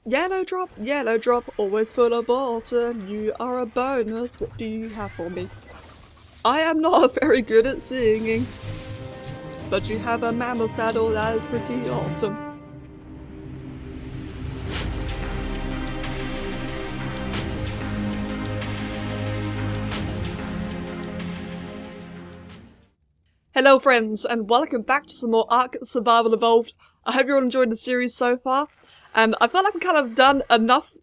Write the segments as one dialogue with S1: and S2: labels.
S1: Yellow drop, always full of awesome. You are a bonus, what do you have for me? I am not very good at singing, but you have a mammal saddle that is pretty awesome. Hello friends, and welcome back to some more ARK Survival Evolved. I hope you're all enjoying the series so far, and I feel like we've kind of done enough—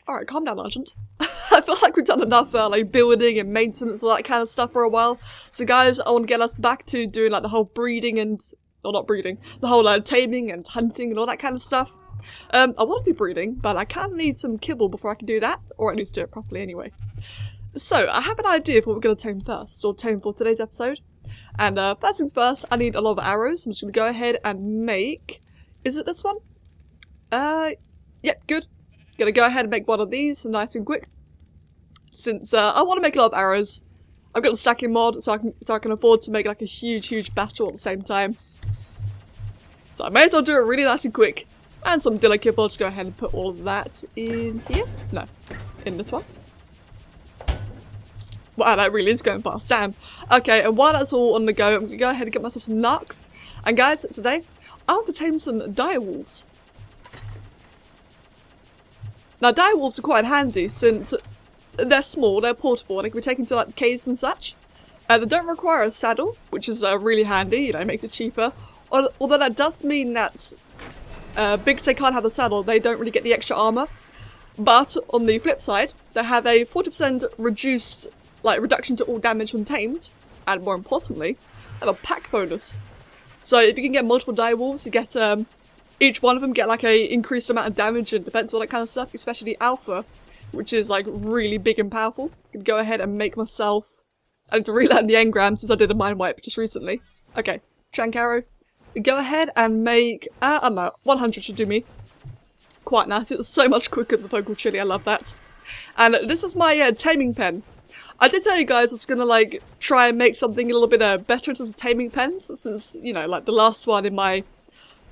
S1: Alright, calm down, Argent. I feel like we've done enough like building and maintenance and all that kind of stuff for a while. So guys, I want to get us back to doing like the whole breeding and— or not breeding, the whole taming and hunting and all that kind of stuff. I want to do breeding, but I kind of need some kibble before I can do that, or at least do it properly anyway. So, I have an idea of what we're going to tame first, or tame for today's episode. And first things first, I need a lot of arrows. I'm just going to go ahead and make— is it this one? Yep, good. Gonna go ahead and make one of these, nice and quick. Since I want to make a lot of arrows, I've got a stacking mod, so I can afford to make like a huge battle at the same time. So I may as well do it really nice and quick. And some dilly kibble. I'll just go ahead and put all of that in here. No, in this one. Wow, that really is going fast, damn. Okay, and while that's all on the go, I'm going to go ahead and get myself some narcs. And guys, today, I want to tame some direwolves. Now, direwolves are quite handy, since they're small, they're portable, and they can be taken to like caves and such. They don't require a saddle, which is really handy, you know, makes it cheaper. Although that does mean that because they can't have the saddle, they don't really get the extra armor. But, on the flip side, they have a 40% reduction to all damage when tamed, and more importantly, have a pack bonus. So if you can get multiple direwolves, you get each one of them get like a increased amount of damage and defense, all that kind of stuff, especially alpha, which is like really big and powerful. I can go ahead and make myself— I need to relearn the engram since I did a mind wipe just recently. Okay, Trank arrow. Go ahead and make, I don't know, 100 should do me. Quite nice, it's so much quicker than the vocal chili, I love that. And this is my taming pen. I did tell you guys I was gonna like try and make something a little bit better in terms of taming pens, since, you know, like the last one in my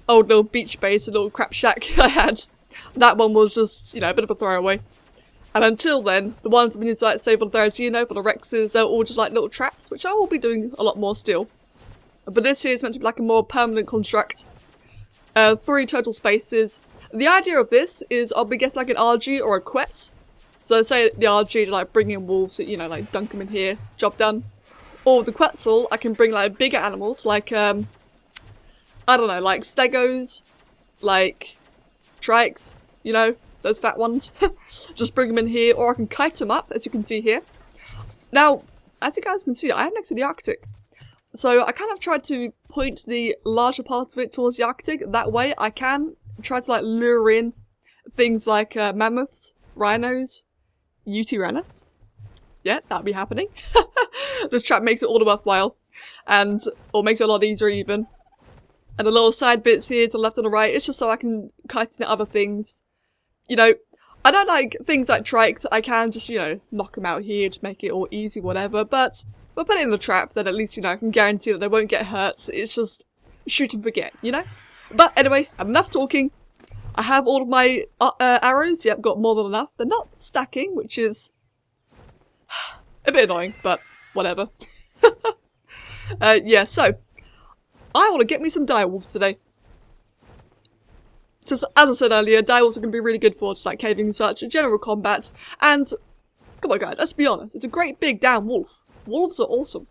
S1: old little beach base, a little crap shack I had, that one was just, you know, a bit of a throwaway. And until then, the ones I've been using like Save on Threads, you know, for the Rexes, they're all just like little traps, which I will be doing a lot more still. But this here is meant to be like a more permanent construct. 3 total spaces. The idea of this is I'll be getting like an RG or a Quetz. So say the RG to like bring in wolves, you know, like dunk them in here, job done. Or with the Quetzal, I can bring like bigger animals, like I don't know, like stegos, like trikes, you know, those fat ones. Just bring them in here, or I can kite them up, as you can see here. Now, as you guys can see, I am next to the Arctic. So I kind of tried to point the larger part of it towards the Arctic. That way I can try to like lure in things like mammoths, rhinos, Yuty-interruptions. Yeah, that'll be happening. This trap makes it all the worthwhile. Or makes it a lot easier even. And the little side bits here to the left and the right, it's just so I can kite in other things. You know, I don't like things like trikes. I can just, you know, knock them out here to make it all easy, whatever. But if I put it in the trap, then at least, you know, I can guarantee that they won't get hurt. It's just shoot and forget, you know? But anyway, enough talking. I have all of my arrows. Yep, got more than enough. They're not stacking, which is a bit annoying, but whatever. Yeah, so I want to get me some direwolves today. So, as I said earlier, direwolves are going to be really good for just like caving and such, general combat. And come on, guys, let's be honest. It's a great big damn wolf. Wolves are awesome,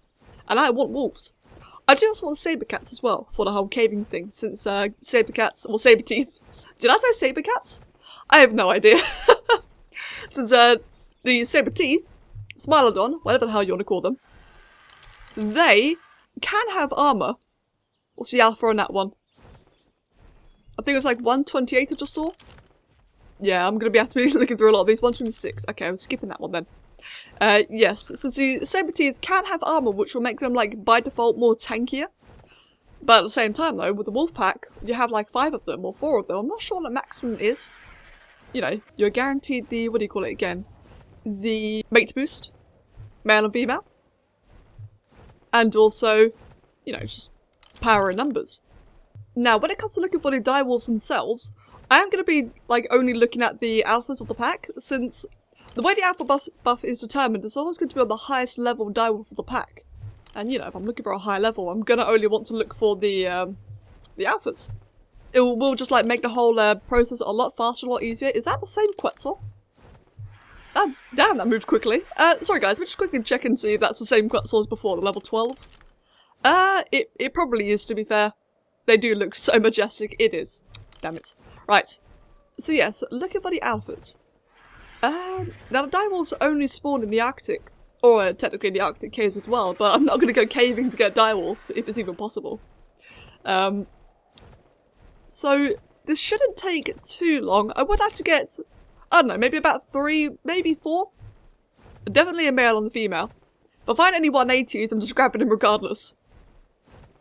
S1: and I want wolves. I do also want saber cats as well for the whole caving thing, since saber cats or saber teeth. Did I say saber cats? I have no idea. Since the saber teeth, Smilodon, whatever the hell you want to call them, they can have armor. What's the alpha on that one? I think it was like 128 I just saw. Yeah, I'm going to have to be looking through a lot of these. 126. Okay, I'm skipping that one then. Yes, since the saber teeth can have armor, which will make them, like, by default more tankier. But at the same time, though, with the wolf pack, you have, like, 5 of them, or 4 of them. I'm not sure what the maximum is. You know, you're guaranteed the, what do you call it again? The mate boost. Male and female. And also, you know, just power in numbers. Now, when it comes to looking for the direwolves themselves, I am going to be, like, only looking at the alphas of the pack, since the way the alpha buff is determined, it's always going to be on the highest level direwolf of the pack. And, you know, if I'm looking for a high level, I'm going to only want to look for the alphas. It will just, like, make the whole process a lot faster, a lot easier. Is that the same Quetzal? Damn, that moved quickly. Sorry guys, we'll just quickly check and see if that's the same Quetzal as before, the level 12. It probably is, to be fair. They do look so majestic. It is. Damn it. Right. So yes, looking for the alphas. Now the direwolves only spawn in the Arctic. Or technically in the Arctic caves as well, but I'm not going to go caving to get a direwolf, if it's even possible. So this shouldn't take too long. I would have to get, I don't know, maybe about 3, maybe 4? Definitely a male and a female. If I find any 180s, I'm just grabbing them regardless.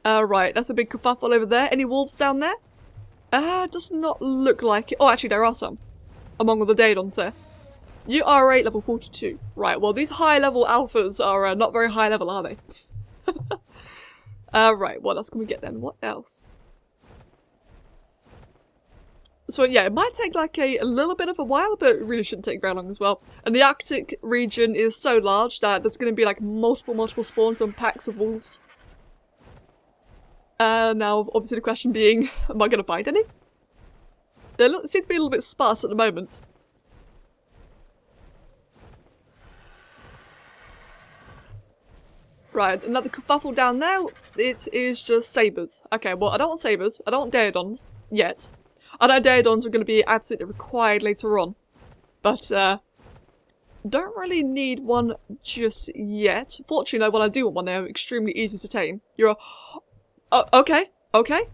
S1: Right, that's a big kerfuffle over there. Any wolves down there? Does not look like it. Oh, actually there are some. Among all the Daedons there. You are 8 level 42. Right, well these high level alphas are not very high level, are they? Right, what else can we get then? What else? So yeah, it might take like a little bit of a while, but it really shouldn't take very long as well. And the Arctic region is so large that there's going to be like multiple spawns on packs of wolves. Now, obviously the question being, am I going to find any? They seem to be a little bit sparse at the moment. Right, another kerfuffle down there. It is just sabers. Okay, well I don't want sabers. I don't want Daedons yet. I know Daedons are going to be absolutely required later on, but don't really need one just yet. Fortunately, when I do want one, they're extremely easy to tame. You're okay.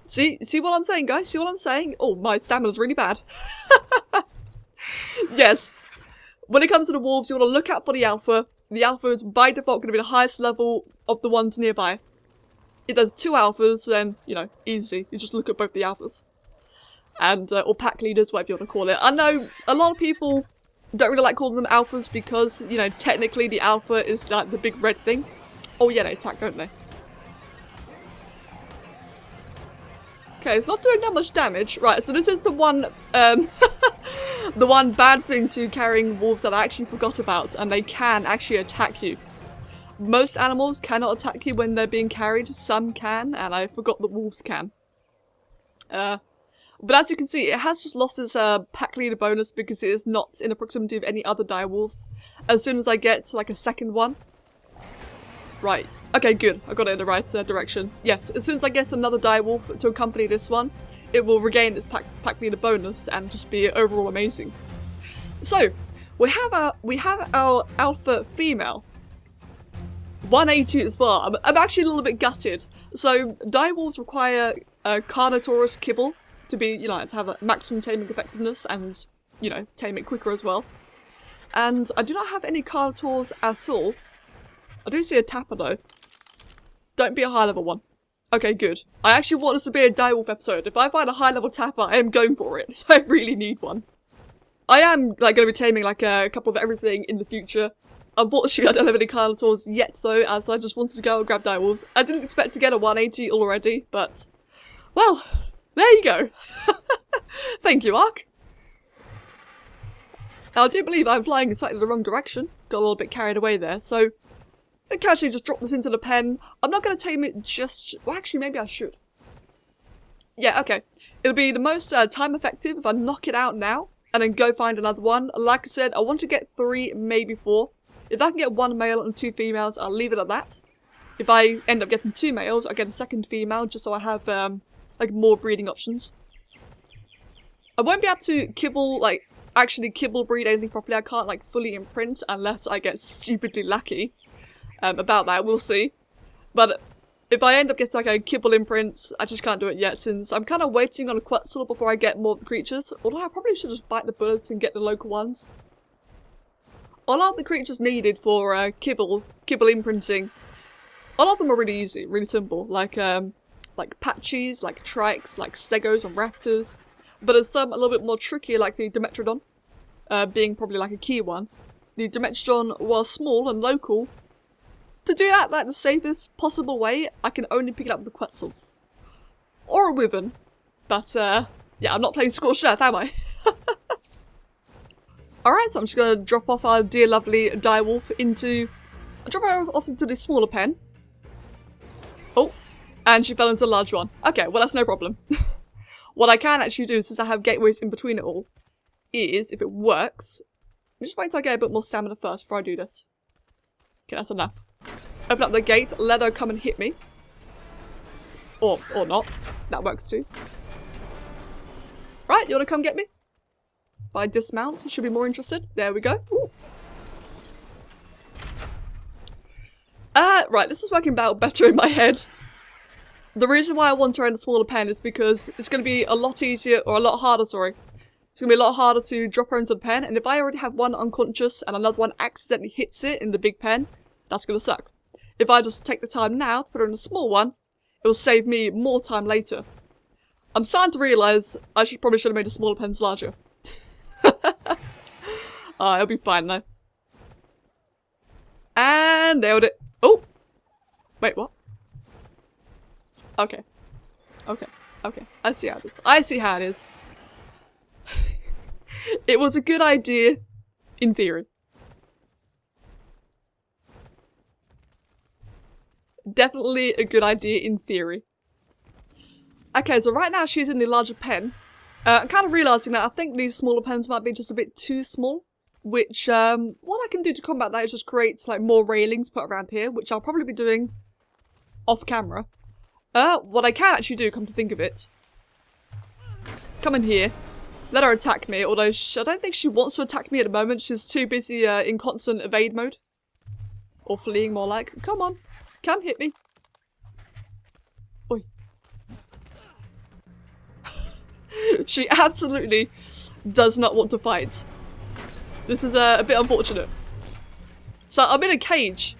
S1: See what I'm saying, guys? See what I'm saying? Oh, my stamina's really bad. Yes, when it comes to the wolves, you want to look out for the alpha. The alpha is by default going to be the highest level of the ones nearby. If there's 2 alphas, then, you know, easy. You just look at both the alphas. And, or pack leaders, whatever you want to call it. I know a lot of people don't really like calling them alphas because, you know, technically the alpha is like the big red thing. Oh yeah, they attack, don't they? Okay, it's not doing that much damage. Right, so this is the one, the one bad thing to carrying wolves that I actually forgot about, and they can actually attack you. Most animals cannot attack you when they're being carried. Some can, and I forgot that wolves can. But as you can see, it has just lost its pack leader bonus because it is not in the proximity of any other direwolves. As soon as I get to like a second one. Right. Okay, good. I got it in the right direction. Yes, as soon as I get another direwolf to accompany this one, it will regain its pack leader bonus and just be overall amazing. So, we have our alpha female. 180 as well. I'm actually a little bit gutted. So, direwolves require Carnotaurus kibble to be, you know, to have a maximum taming effectiveness and, you know, tame it quicker as well. And I do not have any Carnotaurs at all. I do see a tapper though. Don't be a high level one. Okay, good. I actually want this to be a direwolf episode. If I find a high level tapper, I am going for it. So I really need one. I am like going to be taming like a couple of everything in the future. Unfortunately, I don't have any Carnotaurs yet though, as I just wanted to go and grab direwolves. I didn't expect to get a 180 already, but well, there you go. Thank you, ARK. Now, I do believe I'm flying in slightly the wrong direction. Got a little bit carried away there, so I can actually just drop this into the pen. I'm not going to tame it just... Well, actually, maybe I should. Yeah, okay. It'll be the most time effective if I knock it out now and then go find another one. Like I said, I want to get 3, maybe 4. If I can get 1 male and 2 females, I'll leave it at that. If I end up getting 2 males, I'll get a second female just so I have like more breeding options. I won't be able to kibble, like, actually kibble breed anything properly. I can't like fully imprint unless I get stupidly lucky. About that, we'll see. But if I end up getting like a kibble imprint, I just can't do it yet since I'm kind of waiting on a Quetzal before I get more of the creatures. Although I probably should just bite the bullets and get the local ones. A lot of the creatures needed for kibble imprinting, a lot of them are really easy, really simple. Like patchies, like trikes, like stegos and raptors. But there's some a little bit more tricky, like the Dimetrodon, being probably like a key one. The Dimetrodon, while small and local, to do that like the safest possible way, I can only pick it up with a Quetzal. Or a Wyvern. But Yeah, I'm not playing Scorched Earth, am I? Alright, so I'm just going to drop off our dear lovely direwolf into... I'll drop her off into this smaller pen. Oh, and she fell into a large one. Okay, well that's no problem. What I can actually do, since I have gateways in between it all, is, if it works... I'm just waiting until I get a bit more stamina first before I do this. Okay, that's enough. Open up the gate, let her come and hit me. Or not. That works too. Right, you wanna come get me? If I dismount, you should be more interested. There we go. Ooh. Right, this is working about better in my head. The reason why I want her in a smaller pen is because it's going to be a lot easier, or a lot harder, sorry. It's going to be a lot harder to drop her into the pen, and if I already have one unconscious and another one accidentally hits it in the big pen, that's going to suck. If I just take the time now to put her in a small one, it will save me more time later. I'm starting to realise I probably should have made the smaller pens larger. It'll be fine though. And nailed it. Oh! Wait, what? Okay. Okay. Okay. I see how it is. I see how it is. It was a good idea, in theory. Definitely a good idea in theory. Okay, so right now she's in the larger pen. I'm kind of realising that I think these smaller pens might be just a bit too small. Which, what I can do to combat that is just create, like, more railings put around here, which I'll probably be doing off camera. What I can actually do, come to think of it, come in here, let her attack me, although I don't think she wants to attack me at the moment. She's too busy, in constant evade mode. Or fleeing, more like. Come on, come hit me. Oi. She absolutely does not want to fight. This is a bit unfortunate. So I'm in a cage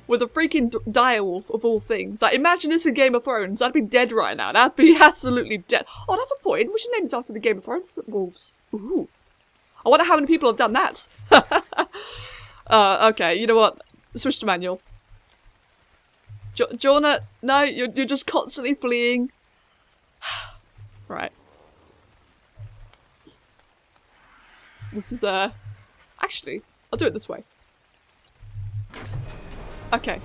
S1: with a freaking direwolf of all things. Like, imagine this in Game of Thrones. I'd be dead right now. That'd be absolutely dead. Oh, that's a point. We should name it after the Game of Thrones wolves. Ooh. I wonder how many people have done that. Okay, you know what? Switch to manual. Do you wanna... No, you're just constantly fleeing. Right. This is, Actually, I'll do it this way. Okay.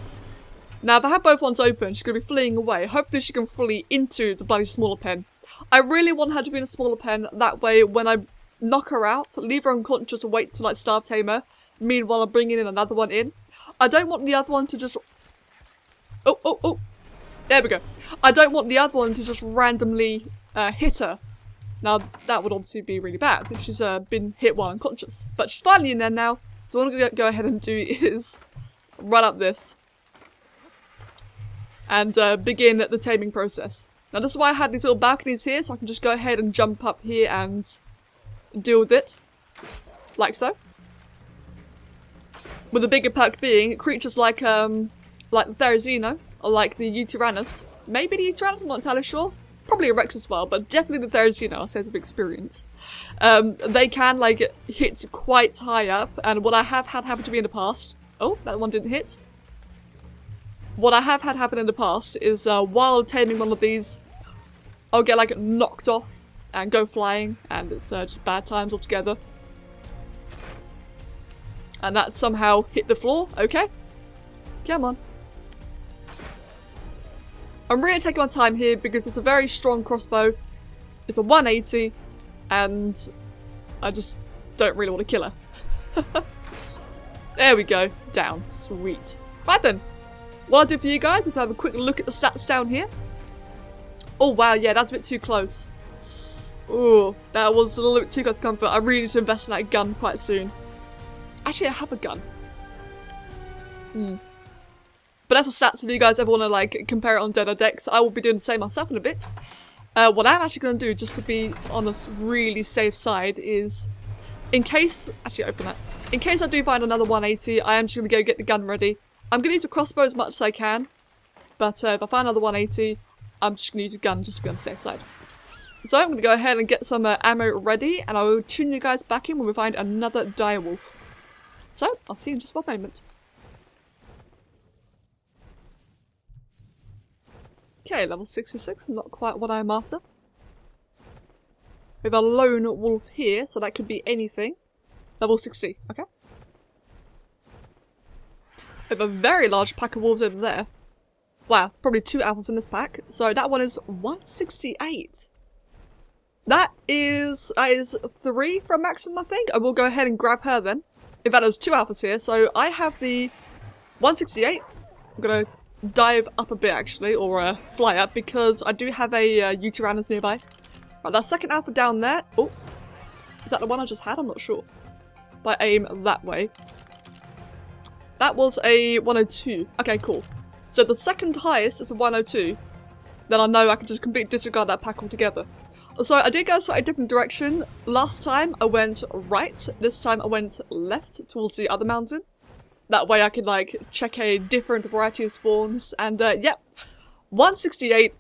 S1: Now, if I have both ones open, she's going to be fleeing away. Hopefully she can flee into the bloody smaller pen. I really want her to be in a smaller pen. That way, when I knock her out, leave her unconscious and wait to, like, starve tame her. Meanwhile, I'm bringing in another one in. I don't want the other one to just... Oh. There we go. I don't want the other one to just randomly hit her. Now, that would obviously be really bad if she's been hit while unconscious. But she's finally in there now, so what I'm going to go ahead and do is run up this and begin the taming process. Now, this is why I had these little balconies here, so I can just go ahead and jump up here and deal with it, like so. With the bigger perk being creatures like the Therizino, or like the Yuty-interruptions. Maybe the Yuty-interruptions, I'm not entirely sure. Probably a Rex as well, but definitely the Therizino, I'll say of experience. They can, like, hit quite high up, and what I have had happen to me in the past... Oh, that one didn't hit. What I have had happen in the past is, while taming one of these, I'll get, like, knocked off and go flying, and it's just bad times altogether. And that somehow hit the floor, okay? Come on. I'm really taking my time here because it's a very strong crossbow. It's a 180, and I just don't really want to kill her. There we go. Down. Sweet. Right then. What I'll do for you guys is have a quick look at the stats down here. Oh wow, yeah, that's a bit too close. Ooh, that was a little bit too close to comfort. I really need to invest in that gun quite soon. Actually, I have a gun. But that's the stats if you guys ever want to, like, compare it on Dead decks. I will be doing the same myself in a bit. What I'm actually going to do, just to be on a really safe side, is in case... Actually, open that. In case I do find another 180, I am just going to go get the gun ready. I'm going to use a crossbow as much as I can. But if I find another 180, I'm just going to use a gun just to be on the safe side. So I'm going to go ahead and get some ammo ready, and I will tune you guys back in when we find another direwolf. So, I'll see you in just one moment. Okay, level 66, not quite what I'm after. We have a lone wolf here, so that could be anything. Level 60, okay. We have a very large pack of wolves over there. Wow, there's probably 2 alphas in this pack. So that one is 168. That is 3 from maximum, I think. I will go ahead and grab her then. In fact, there's 2 alphas here, so I have the 168. I'm gonna dive up a bit actually, or fly up, because I do have a Yuty-interruptions nearby. Right, that second alpha down there. Oh, is that the one I just had? I'm not sure. If I aim that way. That was a 102. Okay, cool. So the second highest is a 102. Then I know I can just completely disregard that pack altogether. So I did go a slightly different direction. Last time I went right. This time I went left towards the other mountain. That way I can like check a different variety of spawns. And yep, 168.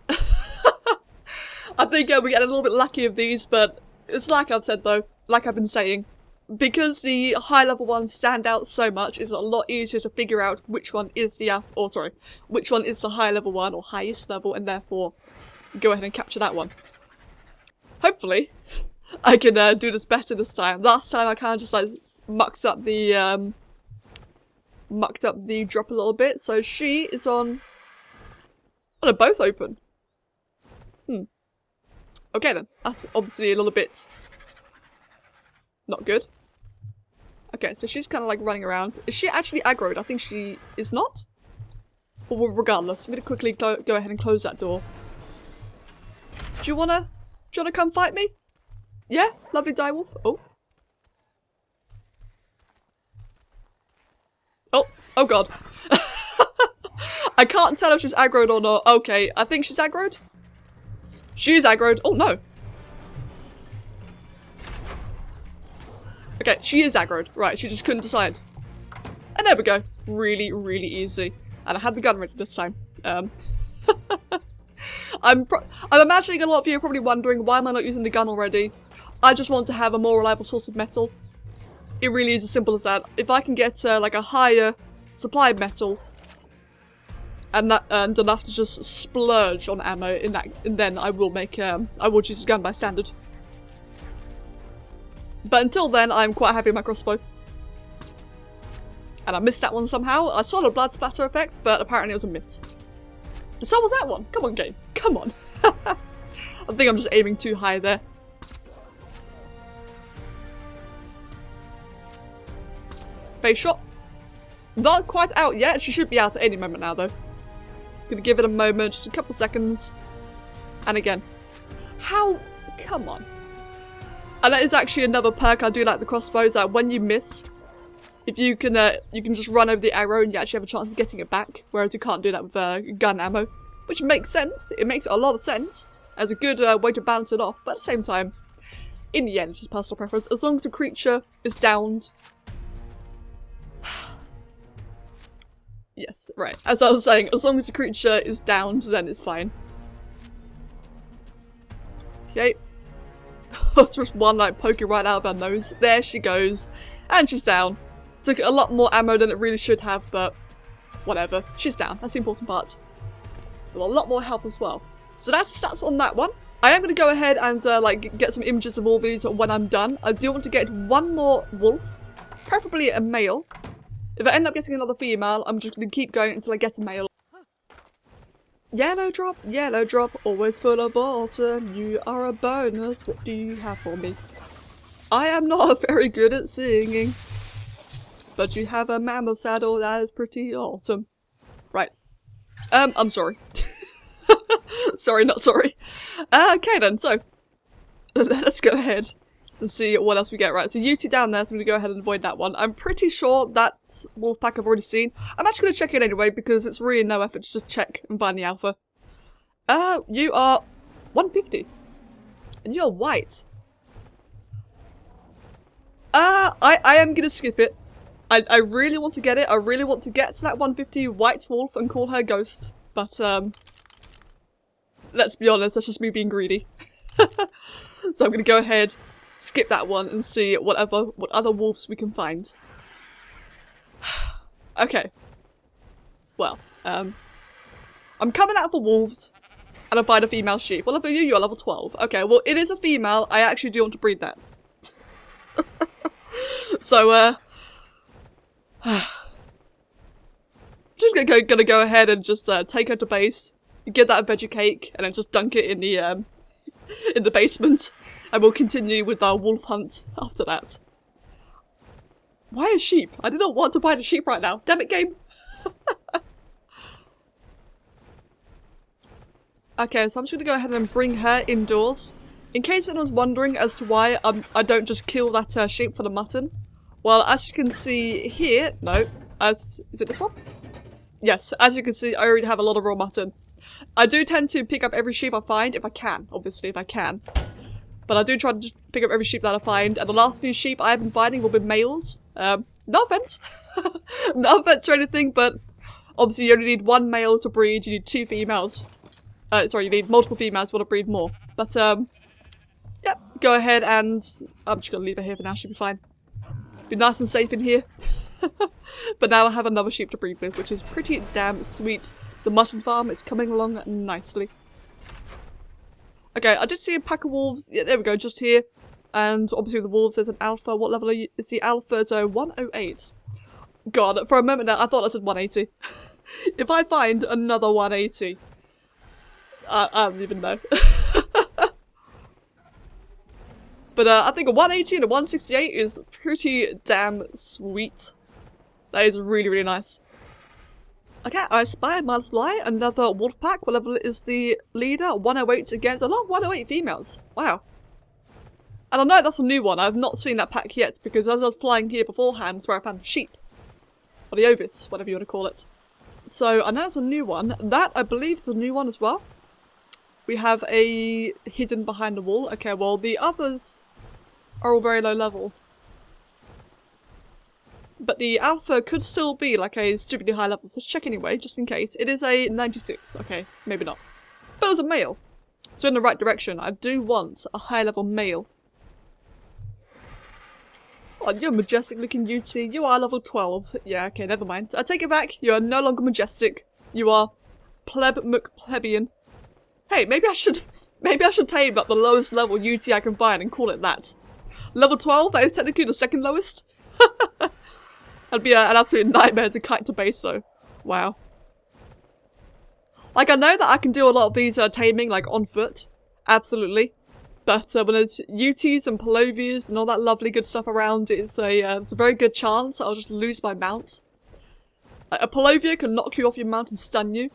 S1: I think we get a little bit lucky of these, but it's like I've said though, like I've been saying. Because the high level ones stand out so much, it's a lot easier to figure out which one is the which one is the high level one or highest level, and therefore go ahead and capture that one. Hopefully, I can do this better this time. Last time I kind of just like mucked up the drop a little bit. So she is on. Oh, they're both open. Okay then, that's obviously a little bit not good. Okay, so she's kind of like running around. Is she actually aggroed? I think she is not. But regardless, I'm gonna quickly go ahead and close that door. Do you wanna come fight me? Yeah, lovely direwolf. Oh. Oh god. I can't tell if she's aggroed or not. Okay, I think she's aggroed. She is aggroed. Oh no. Okay, she is aggroed. Right, she just couldn't decide. And there we go. Really, really easy. And I had the gun ready this time. I'm imagining a lot of you are probably wondering, why am I not using the gun already? I just want to have a more reliable source of metal. It really is as simple as that. If I can get like a higher supply of metal, and enough to just splurge on ammo in that, and then I will make I will choose the gun by standard. But until then, I'm quite happy with my crossbow. And I missed that one somehow. I saw the blood splatter effect, but apparently it was a miss. So was that one. Come on, game. Come on. I think I'm just aiming too high there. Face shot. Not quite out yet. She should be out at any moment now, though. Gonna give it a moment, just a couple seconds. And again. How? Come on. And that is actually another perk I do like the crossbow, is that when you miss, if you can just run over the arrow and you actually have a chance of getting it back, whereas you can't do that with gun ammo, which makes sense. It makes a lot of sense as a good way to balance it off, but at the same time, in the end, it's just personal preference. As long as the creature is downed. Yes, right. As I was saying, as long as the creature is downed, then it's fine. Okay. It's just one like poking right out of her nose. There she goes. And she's down. Took a lot more ammo than it really should have, but whatever. She's down. That's the important part. With a lot more health as well. So that's the stats on that one. I am going to go ahead and like get some images of all these when I'm done. I do want to get one more wolf. Preferably a male. If I end up getting another female, I'm just going to keep going until I get a male. Yellow drop, always full of awesome. You are a bonus, what do you have for me? I am not very good at singing, but you have a mammal saddle that is pretty awesome. Right. I'm sorry. Sorry, not sorry. Okay then, so let's go ahead and see what else we get. Right, so Yuty down there, so I'm going to go ahead and avoid that one. I'm pretty sure that wolf pack I've already seen. I'm actually going to check it anyway, because it's really no effort to just check and find the alpha. You are 150. And you're white. I am going to skip it. I really want to get it. I really want to get to that 150 white wolf and call her Ghost. But, let's be honest, that's just me being greedy. So I'm going to go ahead, skip that one, and see what other wolves we can find. Okay. Well, I'm coming out for wolves. And I find a female sheep. What level are you? You're level 12. Okay, well, it is a female. I actually do want to breed that. So, just gonna go ahead and just take her to base, get that veggie cake, and then just dunk it in the basement, and we'll continue with our wolf hunt after that. Why a sheep? I did not want to buy the sheep right now. Damn it, game. Okay, so I'm just gonna go ahead and bring her indoors. In case anyone's wondering as to why I don't just kill that sheep for the mutton. Well, as you can see here, is it this one? Yes, as you can see, I already have a lot of raw mutton. I do tend to pick up every sheep I find, if I can, obviously, if I can. But I do try to just pick up every sheep that I find, and the last few sheep I have been finding will be males. No offense. No offense or anything, but obviously you only need one male to breed, you need 2 females. Sorry, you need multiple females if you want to breed more. But, yeah, go ahead and... I'm just gonna leave her here for now, she'll be fine. Be nice and safe in here. But now I have another sheep to breed with, which is pretty damn sweet. The mutton farm, it's coming along nicely. Okay, I did see a pack of wolves. Yeah, there we go, just here. And obviously the wolves, there's an alpha. What level is the alpha? So 108. God, for a moment there, I thought I said 180. If I find another 180, I don't even know. But I think a 180 and a 168 is pretty damn sweet. That is really, really nice. Okay, I spy Multiplier, another wolf pack. What level is the leader? 108 again. A lot of 108 females. Wow. And I know that's a new one. I've not seen that pack yet because as I was flying here beforehand, it's where I found sheep. Or the ovis, whatever you want to call it. So I know it's a new one. That, I believe, is a new one as well. We have a hidden behind the wall. Okay, well, the others are all very low level. But the alpha could still be like a stupidly high level, so let's check anyway, just in case. It is a 96, okay, maybe not. But as a male, so in the right direction, I do want a high level male. Oh, you're majestic looking Yuty, you are level 12. Yeah, okay, never mind. I take it back, you are no longer majestic. You are plebeian. Hey, maybe I should tame up the lowest level Yuty I can find and call it that. Level 12, that is technically the second lowest. That'd be an absolute nightmare to kite to base though. Wow. Like, I know that I can do a lot of these taming, like, on foot. Absolutely. But when there's Yuties and Palovias and all that lovely good stuff around, it's a very good chance I'll just lose my mount. A Palovia can knock you off your mount and stun you.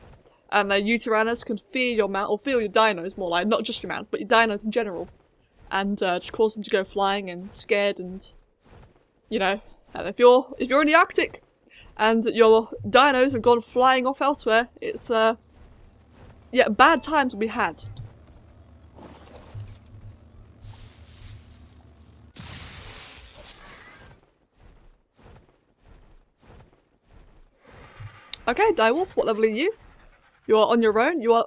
S1: And Yuty-Tyrannus can fear your mount, or fear your dinos more like, not just your mount, but your dinos in general. And just cause them to go flying and scared and, you know. And if you're in the Arctic and your dinos have gone flying off elsewhere, it's yeah, bad times will be had. Okay, Direwolf, what level are you? You are on your own. You are...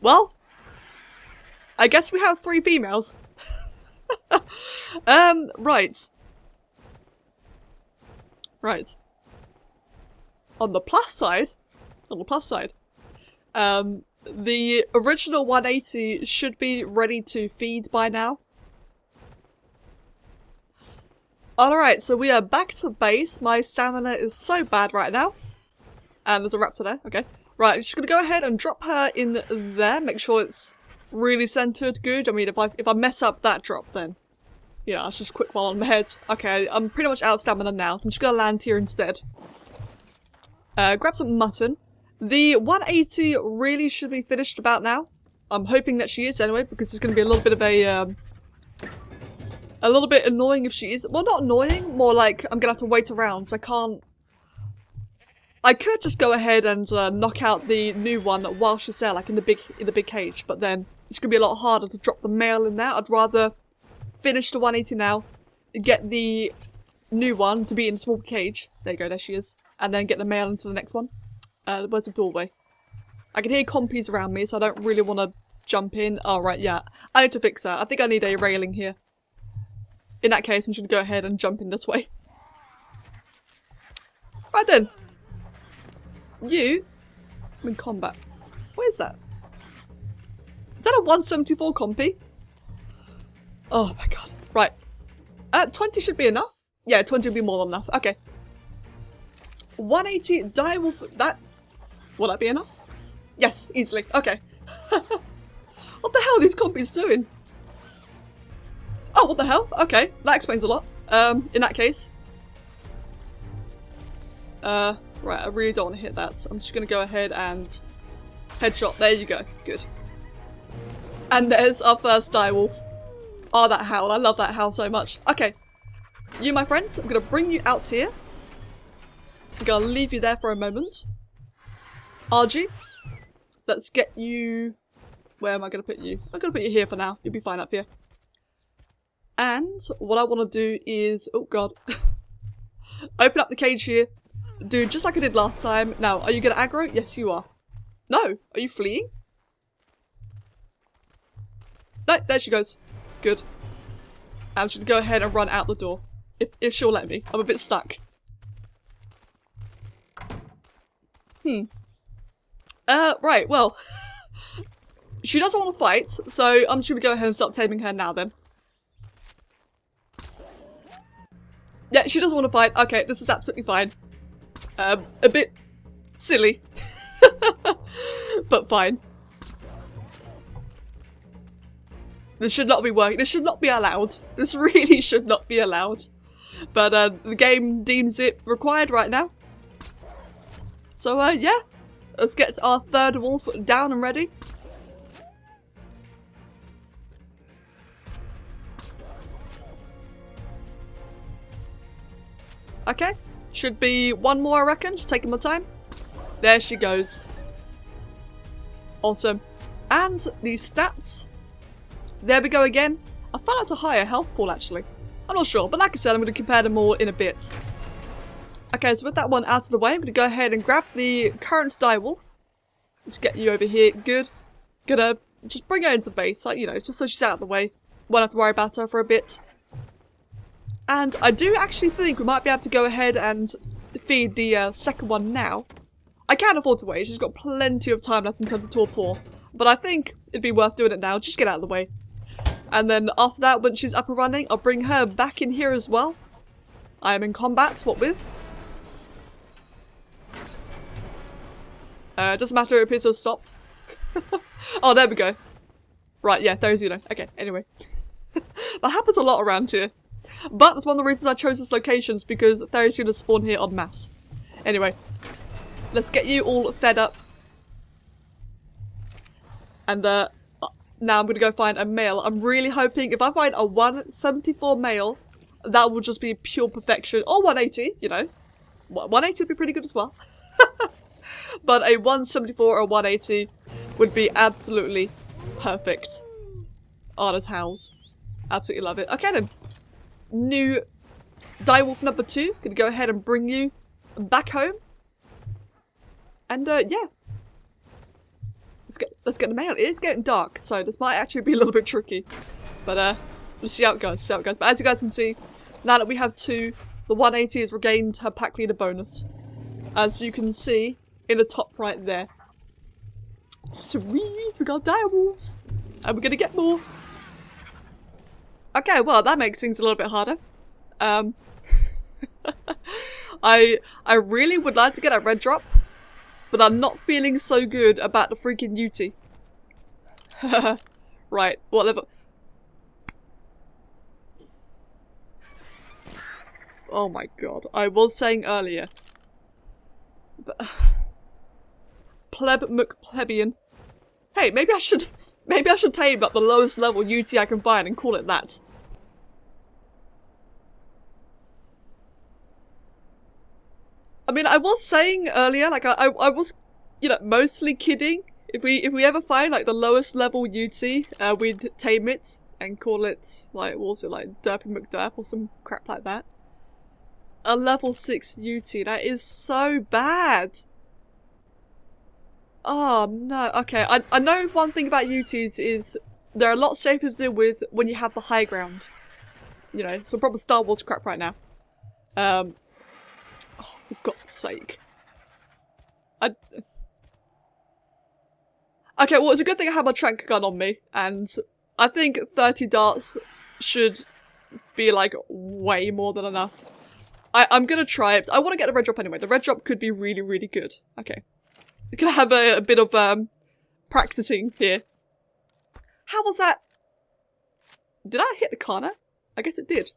S1: Well, I guess we have 3 females. Right. Right. On the plus side, the original 180 should be ready to feed by now. Alright, so we are back to base. My stamina is so bad right now. And there's a raptor there, okay. Right, I'm just gonna go ahead and drop her in there, make sure it's really centered good. I mean, if I mess up that drop, then, you know, that's just quick while on my head. Okay, I'm pretty much out of stamina now, so I'm just gonna land here instead. Grab some mutton. The 180 really should be finished about now. I'm hoping that she is anyway, because it's gonna be a little bit of a little bit annoying if she is. Well, not annoying, more like I'm gonna have to wait around. I could just go ahead and knock out the new one while she's there, like in the big cage, but then it's gonna be a lot harder to drop the male in there. I'd rather finish the 180 now, get the new one to be in the small cage. There you go, there she is, and then get the male into the next one. Where's the doorway? I can hear compies around me, so I don't really want to jump in. Oh right, yeah, I need to fix that. I think I need a railing here. in that case, I'm just gonna go ahead and jump in this way. Right then. I'm in combat. Where's that? Is that a 174 compy? Oh my god. Right. 20 should be enough. Yeah, 20 would be more than enough. Okay. 180 direwolf. Will that be enough? Yes, easily. Okay. What the hell are these compies doing? Oh, what the hell? Okay, that explains a lot. In that case. Right, I really don't want to hit that. So I'm just going to go ahead and headshot. There you go. Good. And there's our first direwolf. Oh, that howl. I love that howl so much. Okay. You, my friend, I'm going to bring you out here. I'm going to leave you there for a moment. RG, let's get you... Where am I going to put you? I'm going to put you here for now. You'll be fine up here. And what I want to do is... Oh, God. Open up the cage here. Do just like I did last time. Now, are you going to aggro? Yes, you are. No. Are you fleeing? No, there she goes. Good. I'm just going to go ahead and run out the door. If she'll let me. I'm a bit stuck. Right, well. She doesn't want to fight, so I'm just going to go ahead and start taming her now then. Yeah, she doesn't want to fight. Okay, this is absolutely fine. A bit silly. But fine. This should not be working. This should not be allowed. This really should not be allowed. But the game deems it required right now. So yeah. Let's get our third wolf down and ready. Okay. Should be one more, I reckon. Just taking my time. There she goes. Awesome. And the stats. There we go again. I found out a higher health pool actually. I'm not sure, but like I said, I'm going to compare them all in a bit. Okay, so with that one out of the way, I'm going to go ahead and grab the current direwolf. Let's get you over here. Good. Gonna just bring her into base, like, you know, just so she's out of the way. Won't have to worry about her for a bit. And I do actually think we might be able to go ahead and feed the second one now. I can't afford to wait, she's got plenty of time left in terms of torpor. But I think it'd be worth doing it now, just get out of the way. And then after that, when she's up and running, I'll bring her back in here as well. I am in combat, what with? Doesn't matter, it appears to have stopped. Oh, there we go. Right, yeah, Therizino. Okay, anyway. That happens a lot around here. But that's one of the reasons I chose this location, is because Therizinos spawn here en masse. Anyway, let's get you all fed up. And now I'm going to go find a male. I'm really hoping if I find a 174 male, that will just be pure perfection. Or 180, you know. 180 would be pretty good as well. But a 174 or 180 would be absolutely perfect. Oh, those howls. Absolutely love it. Okay then. New direwolf number 2. Gonna go ahead and bring you back home. And yeah. Let's get the mail. It is getting dark, so this might actually be a little bit tricky. But we'll see how it goes, But as you guys can see, now that we have 2, the 180 has regained her pack leader bonus. As you can see in the top right there. Sweet, we got direwolves. And we're gonna get more. Okay, well that makes things a little bit harder. I really would like to get a red drop, but I'm not feeling so good about the freaking Yuty. Right, what level? Oh my god, I was saying earlier. But, pleb McPlebian. Hey, maybe I should tame up the lowest level Yuty I can find and call it that. I mean, I was saying earlier, like I was, you know, mostly kidding. If we ever find like the lowest level Yuty, we'd tame it and call it like, what was it, like Derpy McDerp or some crap like that. A level 6 Yuty, that is so bad. Oh no, okay, I know one thing about Yuties is they're a lot safer to deal with when you have the high ground. you know, some proper Star Wars crap right now. Oh, for God's sake. Okay, well, it's a good thing I have my trank gun on me, and I think 30 darts should be, like, way more than enough. I'm gonna try it. I want to get the red drop anyway. The red drop could be really, really good. Okay. We're gonna have a bit of, practicing here. How was that? Did I hit the corner? I guess it did.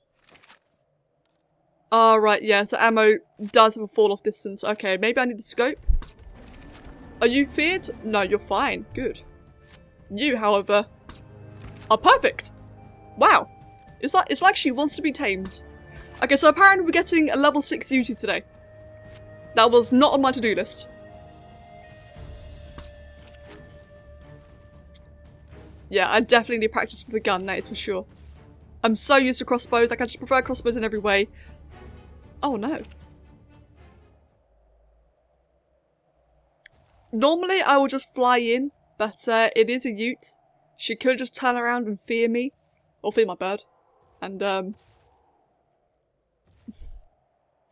S1: Oh, right, yeah, so ammo does have a fall-off distance. Okay, maybe I need the scope. Are you feared? No, you're fine. Good. You, however, are perfect. Wow. It's like she wants to be tamed. Okay, so apparently we're getting a level 6 Yuty today. That was not on my to-do list. Yeah, I definitely need practice with the gun, that is for sure. I'm so used to crossbows, like I just prefer crossbows in every way. Oh no. Normally I will just fly in, but it is a Ute. She could just turn around and fear me. Or fear my bird. And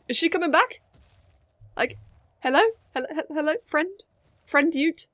S1: is she coming back? Like, hello? Hello, friend? Friend Ute?